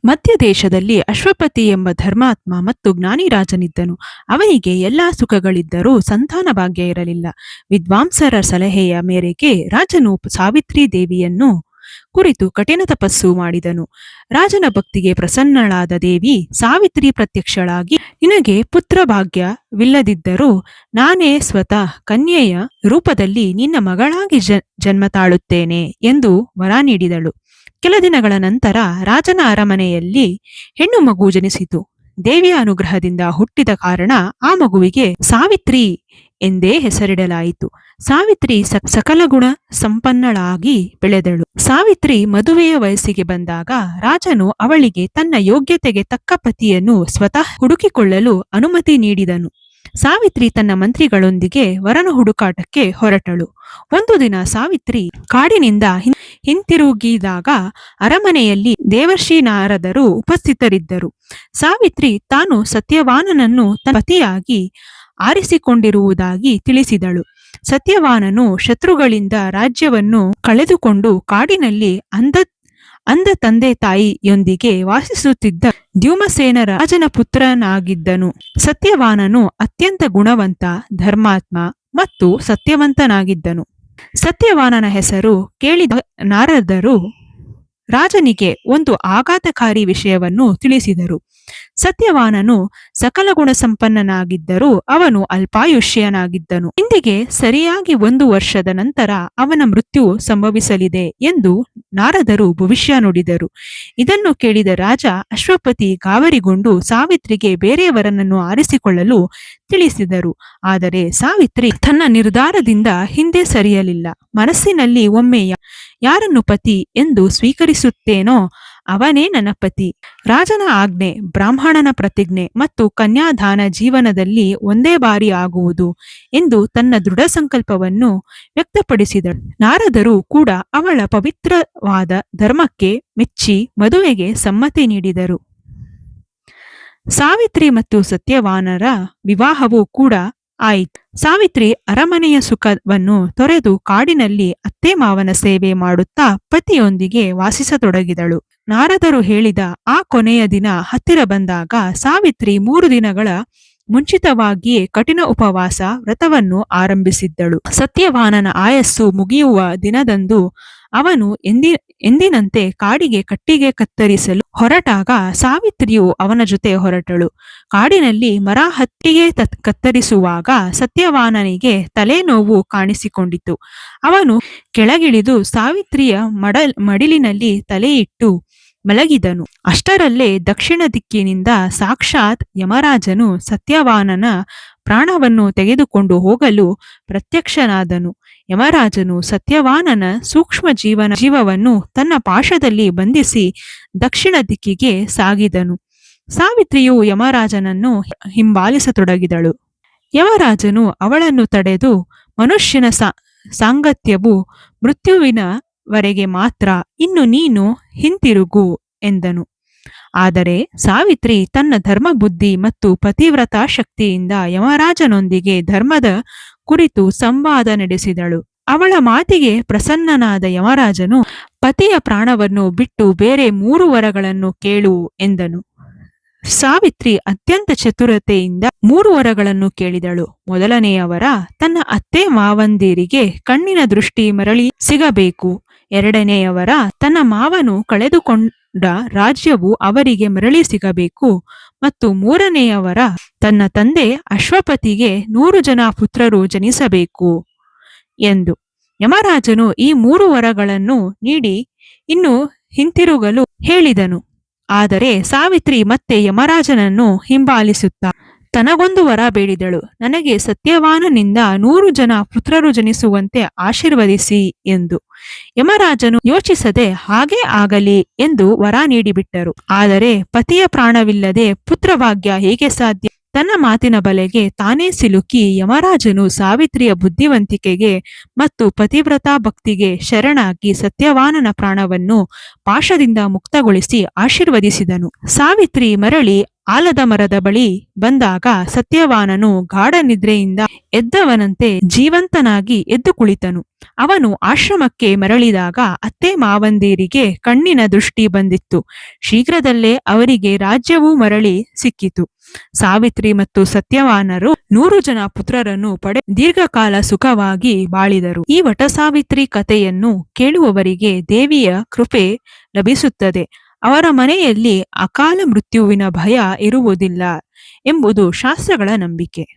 ಮಧ್ಯ ದೇಶದಲ್ಲಿ ಅಶ್ವಪತಿ ಎಂಬ ಧರ್ಮಾತ್ಮ ಮತ್ತು ಜ್ಞಾನಿ ರಾಜನಿದ್ದನು. ಅವನಿಗೆ ಎಲ್ಲಾ ಸುಖಗಳಿದ್ದರೂ ಸಂತಾನ ಭಾಗ್ಯ ಇರಲಿಲ್ಲ. ವಿದ್ವಾಂಸರ ಸಲಹೆಯ ಮೇರೆಗೆ ರಾಜನು ಸಾವಿತ್ರಿ ದೇವಿಯನ್ನು ಕುರಿತು ಕಠಿಣ ತಪಸ್ಸು ಮಾಡಿದನು. ರಾಜನ ಭಕ್ತಿಗೆ ಪ್ರಸನ್ನಳಾದ ದೇವಿ ಸಾವಿತ್ರಿ ಪ್ರತ್ಯಕ್ಷಳಾಗಿ, ನಿನಗೆ ಪುತ್ರ ಭಾಗ್ಯವಿಲ್ಲದಿದ್ದರೂ ನಾನೇ ಸ್ವತಃ ಕನ್ಯೆಯ ರೂಪದಲ್ಲಿ ನಿನ್ನ ಮಗಳಾಗಿ ಜನ್ಮ ತಾಳುತ್ತೇನೆ ಎಂದು ವರ ನೀಡಿದಳು. ಕೆಲ ದಿನಗಳ ನಂತರ ರಾಜನ ಅರಮನೆಯಲ್ಲಿ ಹೆಣ್ಣು ಮಗು ಜನಿಸಿತು. ದೇವಿಯ ಅನುಗ್ರಹದಿಂದ ಹುಟ್ಟಿದ ಕಾರಣ ಆ ಮಗುವಿಗೆ ಸಾವಿತ್ರಿ ಎಂದೇ ಹೆಸರಿಡಲಾಯಿತು. ಸಾವಿತ್ರಿ ಸಕಲ ಗುಣ ಸಂಪನ್ನಳಾಗಿ ಬೆಳೆದಳು. ಸಾವಿತ್ರಿ ಮದುವೆಯ ವಯಸ್ಸಿಗೆ ಬಂದಾಗ ರಾಜನು ಅವಳಿಗೆ ತನ್ನ ಯೋಗ್ಯತೆಗೆ ತಕ್ಕ ಪತಿಯನ್ನು ಸ್ವತಃ ಹುಡುಕಿಕೊಳ್ಳಲು ಅನುಮತಿ ನೀಡಿದನು. ಸಾವಿತ್ರಿ ತನ್ನ ಮಂತ್ರಿಗಳೊಂದಿಗೆ ವರನ ಹುಡುಕಾಟಕ್ಕೆ ಹೊರಟಳು. ಒಂದು ದಿನ ಸಾವಿತ್ರಿ ಕಾಡಿನಿಂದ ಹಿಂತಿರುಗಿದಾಗ ಅರಮನೆಯಲ್ಲಿ ದೇವರ್ಷಿ ನಾರದರು ಉಪಸ್ಥಿತರಿದ್ದರು. ಸಾವಿತ್ರಿ ತಾನು ಸತ್ಯವಾನನನ್ನು ತನ್ನ ಪತಿಯಾಗಿ ಆರಿಸಿಕೊಂಡಿರುವುದಾಗಿ ತಿಳಿಸಿದಳು. ಸತ್ಯವಾನನು ಶತ್ರುಗಳಿಂದ ರಾಜ್ಯವನ್ನು ಕಳೆದುಕೊಂಡು ಕಾಡಿನಲ್ಲಿ ಅಂಧ ತಂದೆ ತಾಯಿಯೊಂದಿಗೆ ವಾಸಿಸುತ್ತಿದ್ದ ದ್ಯುಮಸೇನ ರಾಜನ ಪುತ್ರನಾಗಿದ್ದನು. ಸತ್ಯವಾನನು ಅತ್ಯಂತ ಗುಣವಂತ, ಧರ್ಮಾತ್ಮ ಮತ್ತು ಸತ್ಯವಂತನಾಗಿದ್ದನು. ಸತ್ಯವಾನನ ಹೆಸರು ಕೇಳಿದ ನಾರದರು ರಾಜನಿಗೆ ಒಂದು ಆಘಾತಕಾರಿ ವಿಷಯವನ್ನು ತಿಳಿಸಿದರು. ಸತ್ಯವಾನನು ಸಕಲ ಗುಣ ಸಂಪನ್ನನಾಗಿದ್ದರೂ ಅವನು ಅಲ್ಪಾಯುಷ್ಯನಾಗಿದ್ದನು. ಇಂದಿಗೆ ಸರಿಯಾಗಿ 1 ವರ್ಷದ ನಂತರ ಅವನ ಮೃತ್ಯು ಸಂಭವಿಸಲಿದೆ ಎಂದು ನಾರದರು ಭವಿಷ್ಯ ನುಡಿದರು. ಇದನ್ನು ಕೇಳಿದ ರಾಜ ಅಶ್ವಪತಿ ಗಾಬರಿಗೊಂಡು ಸಾವಿತ್ರಿಗೆ ಬೇರೆಯವರನ್ನು ಆರಿಸಿಕೊಳ್ಳಲು ತಿಳಿಸಿದರು. ಆದರೆ ಸಾವಿತ್ರಿ ತನ್ನ ನಿರ್ಧಾರದಿಂದ ಹಿಂದೆ ಸರಿಯಲಿಲ್ಲ. ಮನಸ್ಸಿನಲ್ಲಿ ಒಮ್ಮೆ ಯಾರನ್ನು ಪತಿ ಎಂದು ಸ್ವೀಕರಿಸುತ್ತೇನೋ ಅವನೇ ನನ್ನ ಪತಿ. ರಾಜನ ಆಜ್ಞೆ, ಬ್ರಾಹ್ಮಣನ ಪ್ರತಿಜ್ಞೆ ಮತ್ತು ಕನ್ಯಾದಾನ ಜೀವನದಲ್ಲಿ ಒಂದೇ ಬಾರಿ ಆಗುವುದು ಎಂದು ತನ್ನ ದೃಢ ಸಂಕಲ್ಪವನ್ನು ವ್ಯಕ್ತಪಡಿಸಿದಳು. ನಾರದರು ಕೂಡ ಅವಳ ಪವಿತ್ರವಾದ ಧರ್ಮಕ್ಕೆ ಮೆಚ್ಚಿ ಮದುವೆಗೆ ಸಮ್ಮತಿ ನೀಡಿದರು. ಸಾವಿತ್ರಿ ಮತ್ತು ಸತ್ಯವಾನರ ವಿವಾಹವೂ ಕೂಡ ಆಯಿತು. ಸಾವಿತ್ರಿ ಅರಮನೆಯ ಸುಖವನ್ನು ತೊರೆದು ಕಾಡಿನಲ್ಲಿ ಅತ್ತೆ ಮಾವನ ಸೇವೆ ಮಾಡುತ್ತಾ ಪತಿಯೊಂದಿಗೆ ವಾಸಿಸತೊಡಗಿದಳು. ನಾರದರು ಹೇಳಿದ ಆ ಕೊನೆಯ ದಿನ ಹತ್ತಿರ ಬಂದಾಗ ಸಾವಿತ್ರಿ 3 ದಿನಗಳ ಮುಂಚಿತವಾಗಿಯೇ ಕಠಿಣ ಉಪವಾಸ ವ್ರತವನ್ನು ಆರಂಭಿಸಿದ್ದಳು. ಸತ್ಯವಾನನ ಆಯಸ್ಸು ಮುಗಿಯುವ ದಿನದಂದು ಅವನು ಎಂದಿನಂತೆ ಕಾಡಿಗೆ ಕಟ್ಟಿಗೆ ಕತ್ತರಿಸಲು ಹೊರಟಾಗ ಸಾವಿತ್ರಿಯು ಅವನ ಜೊತೆ ಹೊರಟಳು. ಕಾಡಿನಲ್ಲಿ ಮರ ಹತ್ತಿಗೆ ಕತ್ತರಿಸುವಾಗ ಸತ್ಯವಾನನಿಗೆ ತಲೆನೋವು ಕಾಣಿಸಿಕೊಂಡಿತು. ಅವನು ಕೆಳಗಿಳಿದು ಸಾವಿತ್ರಿಯ ಮಡಿಲಿನಲ್ಲಿ ತಲೆಯಿಟ್ಟು ಮಲಗಿದನು. ಅಷ್ಟರಲ್ಲೇ ದಕ್ಷಿಣ ದಿಕ್ಕಿನಿಂದ ಸಾಕ್ಷಾತ್ ಯಮರಾಜನು ಸತ್ಯವಾನನ ಪ್ರಾಣವನ್ನು ತೆಗೆದುಕೊಂಡು ಹೋಗಲು ಪ್ರತ್ಯಕ್ಷನಾದನು. ಯಮರಾಜನು ಸತ್ಯವಾನನ ಸೂಕ್ಷ್ಮ ಜೀವವನ್ನು ತನ್ನ ಪಾಶದಲ್ಲಿ ಬಂಧಿಸಿ ದಕ್ಷಿಣ ದಿಕ್ಕಿಗೆ ಸಾಗಿದನು. ಸಾವಿತ್ರಿಯು ಯಮರಾಜನನ್ನು ಹಿಂಬಾಲಿಸತೊಡಗಿದಳು. ಯಮರಾಜನು ಅವಳನ್ನು ತಡೆದು, ಮನುಷ್ಯನ ಸಾಂಗತ್ಯವು ಮೃತ್ಯುವಿನವರೆಗೆ ಮಾತ್ರ, ಇನ್ನು ನೀನು ಹಿಂತಿರುಗು ಎಂದನು. ಆದರೆ ಸಾವಿತ್ರಿ ತನ್ನ ಧರ್ಮ ಬುದ್ಧಿ ಮತ್ತು ಪತಿವ್ರತಾ ಶಕ್ತಿಯಿಂದ ಯಮರಾಜನೊಂದಿಗೆ ಧರ್ಮದ ಕುರಿತು ಸಂವಾದ ನಡೆಸಿದಳು. ಅವಳ ಮಾತಿಗೆ ಪ್ರಸನ್ನನಾದ ಯಮರಾಜನು, ಪತಿಯ ಪ್ರಾಣವನ್ನು ಬಿಟ್ಟು ಬೇರೆ 3 ವರಗಳನ್ನು ಕೇಳು ಎಂದನು. ಸಾವಿತ್ರಿ ಅತ್ಯಂತ ಚತುರತೆಯಿಂದ 3 ವರಗಳನ್ನು ಕೇಳಿದಳು. ಮೊದಲನೆಯ ವರ, ತನ್ನ ಅತ್ತೆ ಮಾವಂದಿರಿಗೆ ಕಣ್ಣಿನ ದೃಷ್ಟಿ ಮರಳಿ ಸಿಗಬೇಕು. ಎರಡನೆಯ ವರ, ತನ್ನ ಮಾವನು ಕಳೆದುಕೊಂಡ ರಾಜ್ಯವು ಅವರಿಗೆ ಮರಳಿ ಸಿಗಬೇಕು. ಮತ್ತು 3ನೆಯ ವರ, ತನ್ನ ತಂದೆ ಅಶ್ವಪತಿಗೆ 100 ಜನ ಪುತ್ರರು ಜನಿಸಬೇಕು ಎಂದು. ಯಮರಾಜನು ಈ 3 ವರಗಳನ್ನು ನೀಡಿ ಇನ್ನು ಹಿಂತಿರುಗಲು ಹೇಳಿದನು. ಆದರೆ ಸಾವಿತ್ರಿ ಮತ್ತೆ ಯಮರಾಜನನ್ನು ಹಿಂಬಾಲಿಸುತ್ತಾ ತನಗೊಂದು ವರ ಬೇಡಿದಳು. ನನಗೆ ಸತ್ಯವಾನನಿಂದ 100 ಜನ ಪುತ್ರರು ಜನಿಸುವಂತೆ ಆಶೀರ್ವದಿಸಿ ಎಂದು. ಯಮರಾಜನು ಯೋಚಿಸದೆ ಹಾಗೇ ಆಗಲಿ ಎಂದು ವರ ನೀಡಿಬಿಟ್ಟರು. ಆದರೆ ಪತಿಯ ಪ್ರಾಣವಿಲ್ಲದೆ ಪುತ್ರಭಾಗ್ಯ ಹೇಗೆ ಸಾಧ್ಯ? ತನ್ನ ಮಾತಿನ ಬಲೆಗೆ ತಾನೇ ಸಿಲುಕಿ ಯಮರಾಜನು ಸಾವಿತ್ರಿಯ ಬುದ್ಧಿವಂತಿಕೆಗೆ ಮತ್ತು ಪತಿವ್ರತಾ ಭಕ್ತಿಗೆ ಶರಣಾಗಿ ಸತ್ಯವಾನನ ಪ್ರಾಣವನ್ನು ಪಾಶದಿಂದ ಮುಕ್ತಗೊಳಿಸಿ ಆಶೀರ್ವದಿಸಿದನು. ಸಾವಿತ್ರಿ ಮರಳಿ ಆಲದ ಮರದ ಬಳಿ ಬಂದಾಗ ಸತ್ಯವಾನನು ಗಾಢ ನಿದ್ರೆಯಿಂದ ಎದ್ದವನಂತೆ ಜೀವಂತನಾಗಿ ಎದ್ದು ಕುಳಿತನು. ಅವನು ಆಶ್ರಮಕ್ಕೆ ಮರಳಿದಾಗ ಅತ್ತೆ ಮಾವಂದಿರಿಗೆ ಕಣ್ಣಿನ ದೃಷ್ಟಿ ಬಂದಿತ್ತು. ಶೀಘ್ರದಲ್ಲೇ ಅವರಿಗೆ ರಾಜ್ಯವೂ ಮರಳಿ ಸಿಕ್ಕಿತು. ಸಾವಿತ್ರಿ ಮತ್ತು ಸತ್ಯವಾನರು 100 ಜನ ಪುತ್ರರನ್ನು ಪಡೆ ದೀರ್ಘಕಾಲ ಸುಖವಾಗಿ ಬಾಳಿದರು. ಈ ವಟಸಾವಿತ್ರಿ ಕಥೆಯನ್ನು ಕೇಳುವವರಿಗೆ ದೇವಿಯ ಕೃಪೆ ಲಭಿಸುತ್ತದೆ. ಅವರ ಮನೆಯಲ್ಲಿ ಅಕಾಲ ಮೃತ್ಯುವಿನ ಭಯ ಇರುವುದಿಲ್ಲ ಎಂಬುದು ಶಾಸ್ತ್ರಗಳ ನಂಬಿಕೆ.